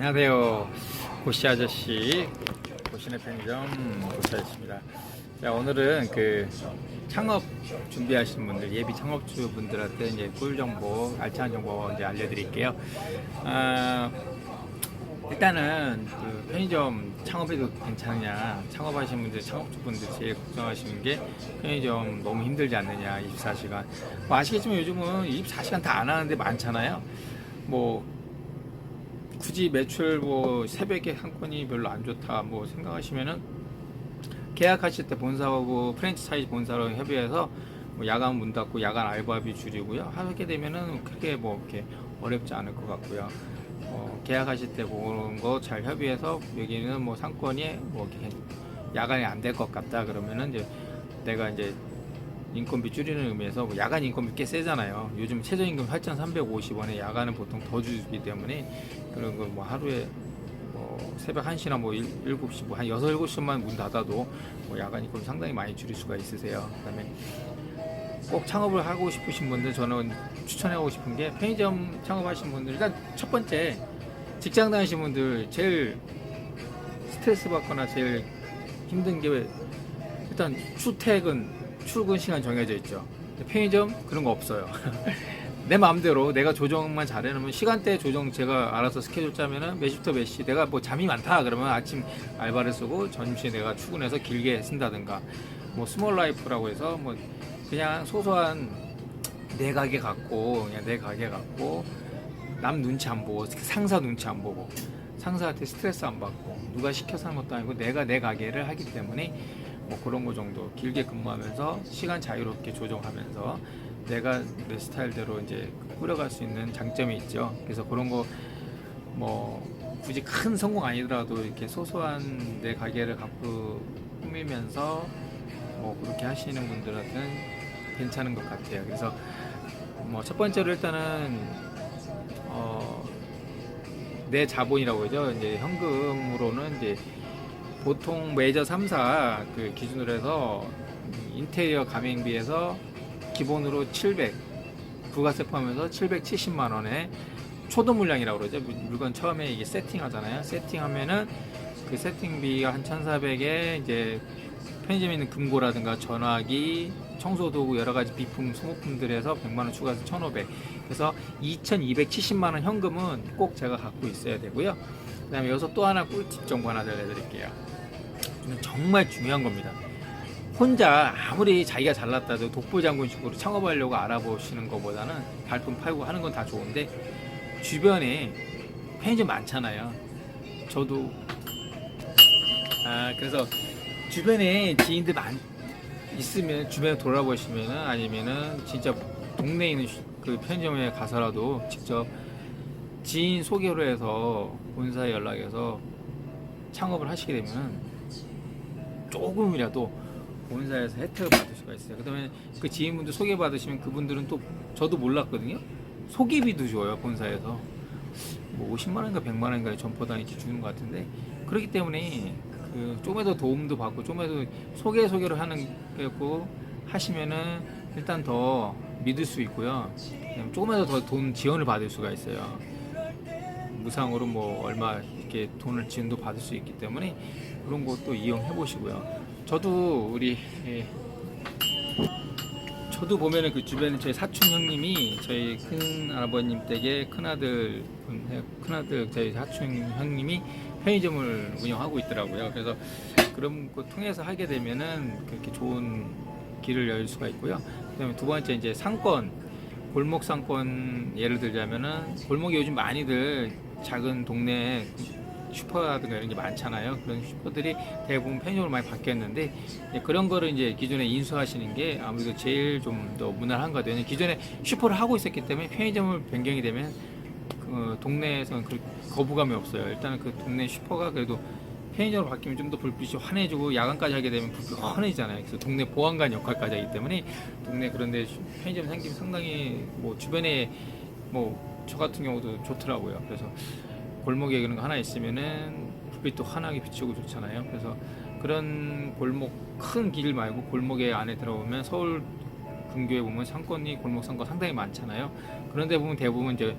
안녕하세요. 고시 아저씨, 고시네 편의점 고시 아저씨입니다. 자, 오늘은 그 창업 준비하시는 분들, 예비 창업주 분들한테 이제 꿀 정보, 알찬 정보 이제 알려드릴게요. 일단은 그 편의점 창업해도 괜찮느냐, 창업하시는 분들, 창업주분들 제일 걱정하시는 게 편의점 너무 힘들지 않느냐, 24시간. 뭐 아시겠지만 요즘은 24시간 다 안 하는데 많잖아요. 뭐 굳이 매출 뭐 새벽에 한 건이 별로 안 좋다 뭐 생각하시면은 계약하실 때 본사하고 프랜차이즈 본사로 협의해서 뭐 야간 문 닫고 야간 알바비 줄이고요 하게 되면은 크게 뭐 이렇게 어렵지 않을 것 같고요. 계약하실 때 그런 거 잘 협의해서 여기는 뭐 상권이 뭐 이렇게 야간이 안 될 것 같다 그러면은 이제 내가 이제 인건비 줄이는 의미에서 뭐 야간 인건비 꽤 세잖아요. 요즘 최저임금 8,350원에 야간은 보통 더 주기 때문에 그런 거 뭐 하루에 뭐 새벽 1시나 뭐 7시 뭐 한 6, 7시만 문 닫아도 뭐 야간 인건비 상당히 많이 줄일 수가 있으세요. 그다음에 꼭 창업을 하고 싶으신 분들 저는 추천하고 싶은 게 편의점 창업하신 분들 일단 첫 번째 직장 다니시는 분들 제일 스트레스 받거나 제일 힘든 게 일단 출근 시간 정해져 있죠. 편의점 그런 거 없어요. 내 마음대로 내가 조정만 잘 해놓으면 시간대 조정 제가 알아서 스케줄 짜면은 몇 시부터 몇 시 내가 뭐 잠이 많다 그러면 아침 알바를 쓰고 점심에 내가 출근해서 길게 쓴다든가 뭐 스몰 라이프라고 해서 뭐 그냥 소소한 내 가게 갖고 그냥 내 가게 갖고 남 눈치 안 보고 상사 눈치 안 보고 상사한테 스트레스 안 받고 누가 시켜서 하는 것도 아니고 내가 내 가게를 하기 때문에 뭐 그런 거 정도 길게 근무하면서 시간 자유롭게 조정하면서 내가 내 스타일대로 이제 꾸려갈 수 있는 장점이 있죠. 그래서 그런 거 뭐 굳이 큰 성공 아니더라도 이렇게 소소한 내 가게를 갖고 꾸미면서 뭐 그렇게 하시는 분들한테는 괜찮은 것 같아요. 그래서 뭐 첫 번째로 일단은 내 자본이라고 하죠. 이제 현금으로는 이제 보통 메이저 3사 그 기준으로 해서 인테리어 가맹비에서 기본으로 700 부가세 포함해서 770만 원에 초도 물량이라고 그러죠. 물건 처음에 이게 세팅하잖아요. 세팅하면은 그 세팅비가 한 1,400에 이제 편의점에 있는 금고라든가 전화기, 청소도구 여러 가지 비품, 소모품들에서 100만 원 추가해서 1,500. 그래서 2,270만 원 현금은 꼭 제가 갖고 있어야 되고요. 그다음에 여기서 또 하나 꿀팁 정보 하나 알려드릴게요. 정말 중요한 겁니다. 혼자 아무리 자기가 잘났다도 독불장군식으로 창업하려고 알아보시는 것보다는 발품 팔고 하는 건 다 좋은데 주변에 편의점 많잖아요. 저도 그래서 주변에 지인들 있으면 주변에 돌아보시면은 아니면은 진짜 동네에 있는 그 편의점에 가서라도 직접 지인 소개로 해서 본사에 연락해서 창업을 하시게 되면은 조금이라도 본사에서 혜택을 받을 수가 있어요. 그다음에 그 지인분들 소개받으시면 그분들은 또 저도 몰랐거든요. 소개비도 줘요. 본사에서 뭐 50만 원인가 100만 원인가 점포당 이렇게 주는 것 같은데 그렇기 때문에 그 좀에도 도움도 받고 좀에도 소개로 하는 거고 하시면은 일단 더 믿을 수 있고요. 조금이라도 더 돈 지원을 받을 수가 있어요. 무상으로 뭐 얼마 이렇게 돈을 지원도 받을 수 있기 때문에 그런 것도 이용해 보시고요. 저도 보면은 그 주변에 저희 사촌 형님이 저희 큰 아버님 댁에 큰아들 저희 사촌 형님이 편의점을 운영하고 있더라고요. 그래서 그런 거 통해서 하게 되면은 그렇게 좋은 길을 열 수가 있고요. 그다음에 두 번째 이제 상권 골목 상권 예를 들자면은 골목이 요즘 많이들 작은 동네 슈퍼라든가 이런 게 많잖아요. 그런 슈퍼들이 대부분 편의점으로 많이 바뀌었는데 그런 거를 이제 기존에 인수하시는 게 아무래도 제일 좀 더 무난한 것 같아요. 기존에 슈퍼를 하고 있었기 때문에 편의점을 변경이 되면 그 동네에서는 그 거부감이 없어요. 일단은 그 동네 슈퍼가 그래도 편의점으로 바뀌면 좀 더 불빛이 환해지고 야간까지 하게 되면 불빛이 환해지잖아요. 그래서 동네 보안관 역할까지 하기 때문에 동네 그런데 편의점 생기면 상당히 뭐 주변에 뭐 저 같은 경우도 좋더라고요. 그래서 골목에 그런 거 하나 있으면은 불빛도 환하게 비추고 좋잖아요. 그래서 그런 골목 큰 길 말고 골목에 안에 들어오면 서울 근교에 보면 상권이 골목 상권 상당히 많잖아요. 그런데 보면 대부분 이제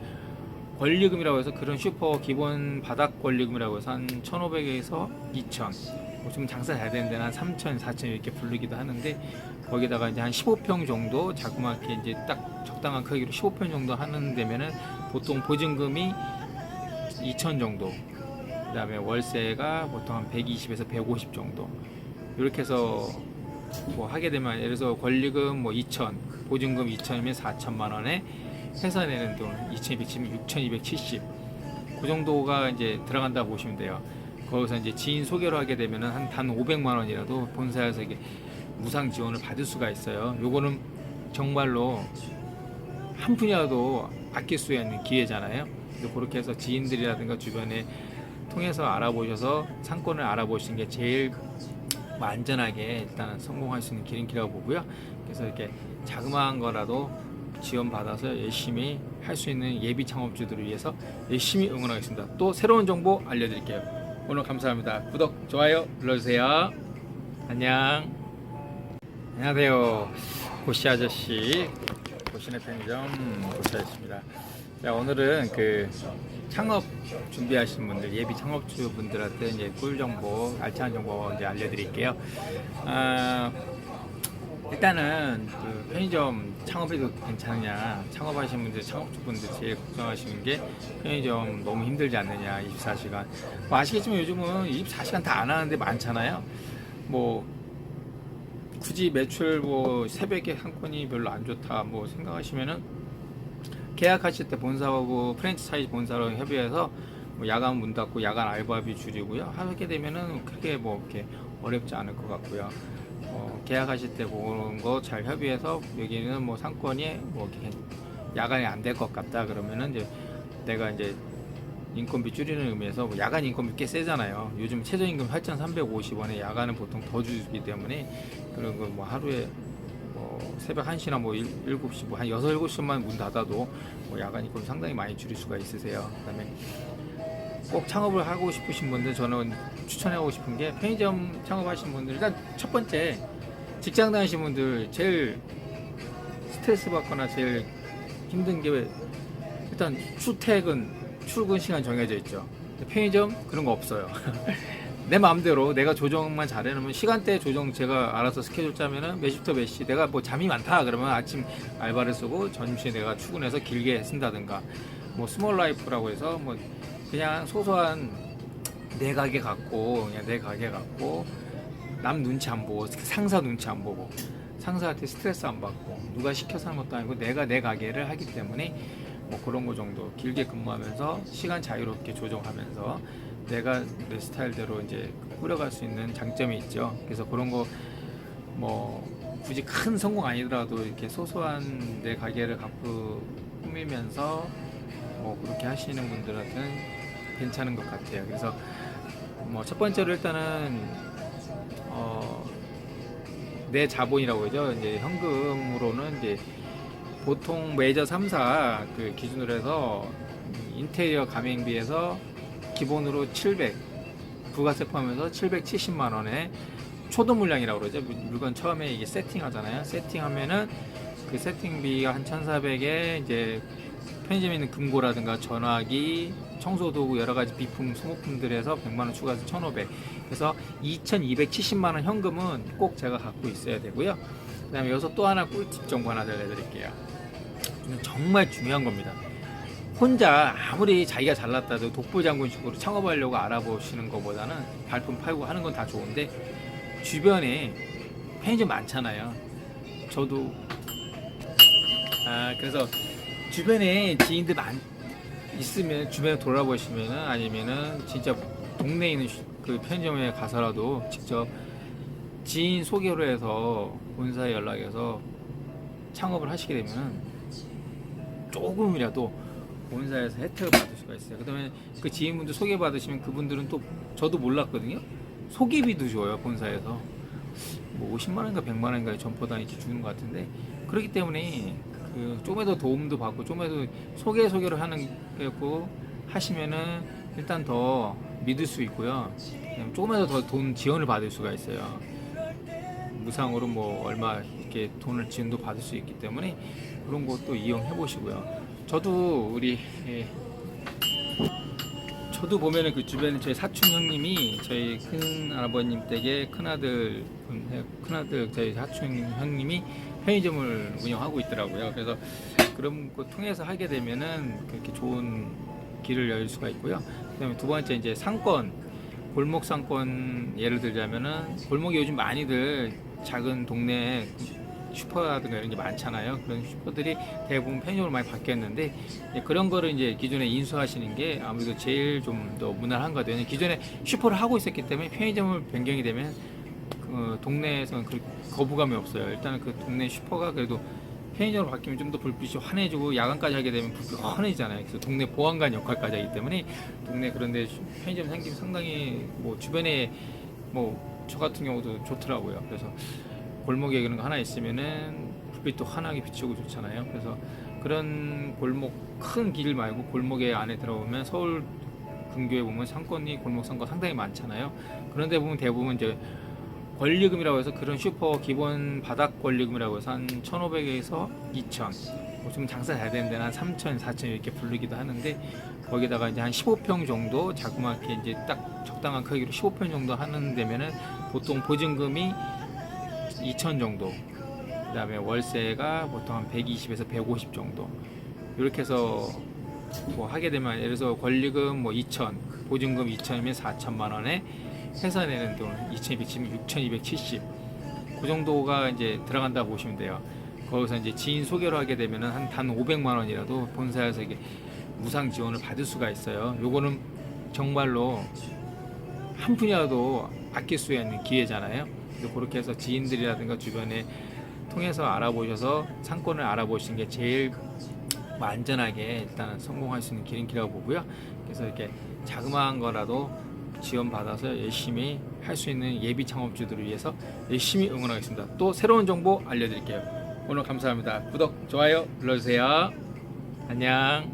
권리금이라고 해서 그런 슈퍼 기본 바닥 권리금이라고 해서 한 1,500에서 2,000, 좀 장사 잘 되는 데는 한 3,000, 4,000 이렇게 부르기도 하는데, 거기다가 이제 한 15평 정도 자그맣게 이제 딱 적당한 크기로 15평 정도 하는 데면은 보통 보증금이 2,000 정도, 그 다음에 월세가 보통 한 120에서 150 정도, 이렇게 해서 뭐 하게 되면, 예를 들어서 권리금 뭐 2,000, 보증금 2,000이면 4,000만 원에 회사 내는 돈 2,270, 6,270, 그 정도가 이제 들어간다 보시면 돼요. 거기서 이제 지인 소개로 하게 되면은 한 단 500만 원이라도 본사에서 이게 무상 지원을 받을 수가 있어요. 요거는 정말로 한 푼이라도 아낄 수 있는 기회잖아요. 그래서 그렇게 해서 지인들이라든가 주변에 통해서 알아보셔서 상권을 알아보시는 게 제일 안전하게 일단 성공할 수 있는 길이라고 보고요. 그래서 이렇게 자그마한 거라도 지원받아서 열심히 할 수 있는 예비 창업주들을 위해서 열심히 응원하겠습니다. 또 새로운 정보 알려드릴게요. 오늘 감사합니다. 구독, 좋아요 눌러주세요. 안녕. 안녕하세요. 고시 아저씨, 고시네 편의점 고시 아저씨입니다. 자, 오늘은 그 창업 준비하시는 분들, 예비 창업주 분들한테 이제 꿀 정보, 알찬 정보 이제 알려드릴게요. 일단은 그 편의점 창업해도 괜찮으냐, 창업하시는 분들, 창업주분들 제일 걱정하시는 게 편의점 너무 힘들지 않느냐, 24시간. 뭐 아시겠지만 요즘은 24시간 다 안 하는데 많잖아요. 뭐 굳이 매출 뭐 새벽에 한 건이 별로 안 좋다 뭐 생각하시면은, 계약하실 때 본사하고 프랜차이즈 본사로 협의해서 뭐 야간 문 닫고 야간 알바비 줄이고요 하게 되면은 크게 뭐 이렇게 어렵지 않을 것 같고요. 계약하실 때 그런 거 잘 협의해서, 여기는 뭐 상권이 뭐 이렇게 야간이 안 될 것 같다 그러면은 이제 내가 이제 인건비 줄이는 의미에서, 뭐 야간 인건비 꽤 세잖아요. 요즘 최저임금 8,350원에 야간은 보통 더 주기 때문에, 그런 거 뭐 하루에 뭐 새벽 1시나 뭐 7시, 뭐 한 6, 7시만 문 닫아도 뭐 야간 인건비 상당히 많이 줄일 수가 있으세요. 그다음에 꼭 창업을 하고 싶으신 분들, 저는 추천하고 싶은 게, 편의점 창업하시는 분들, 일단 첫 번째 직장 다니시는 분들 제일 스트레스 받거나 제일 힘든 게, 일단 출근 시간 정해져 있죠. 편의점 그런 거 없어요. 내 마음대로 내가 조정만 잘 해놓으면, 시간대 조정 제가 알아서 스케줄 짜면은 몇 시부터 몇 시, 내가 뭐 잠이 많다 그러면 아침 알바를 쓰고 점심에 내가 출근해서 길게 쓴다든가, 뭐 스몰 라이프라고 해서 뭐 그냥 소소한 내 가게 갖고, 그냥 내 가게 갖고 남 눈치 안 보고, 상사 눈치 안 보고, 상사한테 스트레스 안 받고, 누가 시켜서 하는 것도 아니고 내가 내 가게를 하기 때문에 뭐 그런 거 정도 길게 근무하면서 시간 자유롭게 조정하면서 내가 내 스타일대로 이제 꾸려갈 수 있는 장점이 있죠. 그래서 그런 거 뭐 굳이 큰 성공 아니더라도 이렇게 소소한 내 가게를 갖고 꾸미면서 뭐 그렇게 하시는 분들한테는 괜찮은 것 같아요. 그래서 뭐 첫 번째로 일단은 내 자본이라고 하죠. 이제 현금으로는 이제 보통 메이저 3사 그 기준으로 해서 인테리어 가맹비에서 기본으로 700, 부가세 포함해서 770만 원에 초도 물량이라고 그러죠. 물건 처음에 이게 세팅하잖아요. 세팅하면은 그 세팅비가 한 1,400에 이제 편의점에 있는 금고라든가 전화기, 청소도구, 여러 가지 비품, 소모품들에서 100만 원 추가해서 1,500. 그래서 2,270만 원 현금은 꼭 제가 갖고 있어야 되고요. 그다음에 여기서 또 하나 꿀팁 정보 하나 알려드릴게요. 정말 중요한 겁니다. 혼자 아무리 자기가 잘났다도 독불장군식으로 창업하려고 알아보시는 것보다는 발품 팔고 하는 건 다 좋은데, 주변에 편의점 많잖아요. 저도 그래서 주변에 지인들 있으면 주변에 돌아보시면은, 아니면은 진짜 동네에 있는 그 편의점에 가서라도 직접 지인 소개로 해서 본사에 연락해서 창업을 하시게 되면은 조금이라도 본사에서 혜택을 받을 수가 있어요. 그다음에 그 지인분들 소개받으시면 그분들은 또, 저도 몰랐거든요, 소개비도 줘요. 본사에서 뭐 50만 원인가 100만 원인가 점포당 이렇게 주는 것 같은데, 그렇기 때문에 그 좀에도 도움도 받고, 좀에도 소개로 하는 거고 하시면은 일단 더 믿을 수 있고요. 조금이라도 더 돈 지원을 받을 수가 있어요. 무상으로 뭐 얼마 이렇게 돈을 지원도 받을 수 있기 때문에 그런 것도 이용해 보시고요. 저도 우리 저도 보면은 그 주변에 저희 사촌 형님이 저희 큰 아버님 댁에 큰아들 저희 사촌 형님이 편의점을 운영하고 있더라고요. 그래서 그런 거 통해서 하게 되면은 그렇게 좋은 길을 열 수가 있고요. 그다음에 두 번째 이제 상권, 골목 상권 예를 들자면은 골목이 요즘 많이들 작은 동네 슈퍼라든가 이런 게 많잖아요. 그런 슈퍼들이 대부분 편의점으로 많이 바뀌었는데 그런 거를 이제 기존에 인수하시는 게 아무래도 제일 좀 더 무난한 것 같아요. 기존에 슈퍼를 하고 있었기 때문에 편의점을 변경이 되면 그 동네에서는 그 거부감이 없어요. 일단은 그 동네 슈퍼가 그래도 편의점으로 바뀌면 좀 더 불빛이 환해지고 야간까지 하게 되면 불빛이 환해지잖아요. 그래서 동네 보안관 역할까지 하기 때문에 동네 그런데 편의점 생기면 상당히 뭐 주변에 뭐 저 같은 경우도 좋더라고요. 그래서 골목에 그런 거 하나 있으면은 불빛도 환하게 비추고 좋잖아요. 그래서 그런 골목 큰 길 말고 골목에 안에 들어오면 서울 근교에 보면 상권이 골목 상권 상당히 많잖아요. 그런데 보면 대부분 이제 권리금이라고 해서 그런 슈퍼 기본 바닥 권리금이라고 해서 한 1,500에서 2,000, 좀 장사 잘 되는 데는 한 3,000, 4,000 이렇게 부르기도 하는데 거기다가 이제 한 15평 정도 자그맣게 이제 딱 적당한 크기로 15평 정도 하는 데면은 보통 보증금이 2,000 정도, 그 다음에 월세가 보통 한 120에서 150 정도 이렇게 해서 뭐 하게 되면 예를 들어서 권리금 뭐 2,000, 보증금 2,000이면 4천만 원에 회사 내는 돈 2,270, 6,270 그 정도가 이제 들어간다고 보시면 돼요. 거기서 이제 지인 소개로 하게 되면은 한 단 500만 원이라도 본사에서 이게 무상 지원을 받을 수가 있어요. 요거는 정말로 한 푼이라도 아낄 수 있는 기회잖아요. 그래서 그렇게 해서 지인들이라든가 주변에 통해서 알아보셔서 상권을 알아보시는 게 제일 안전하게 일단 성공할 수 있는 길이라고 보고요. 그래서 이렇게 자그마한 거라도 지원받아서 열심히 할 수 있는 예비 창업주들을 위해서 열심히 응원하겠습니다. 또 새로운 정보 알려드릴게요. 오늘 감사합니다. 구독, 좋아요 눌러주세요. 안녕.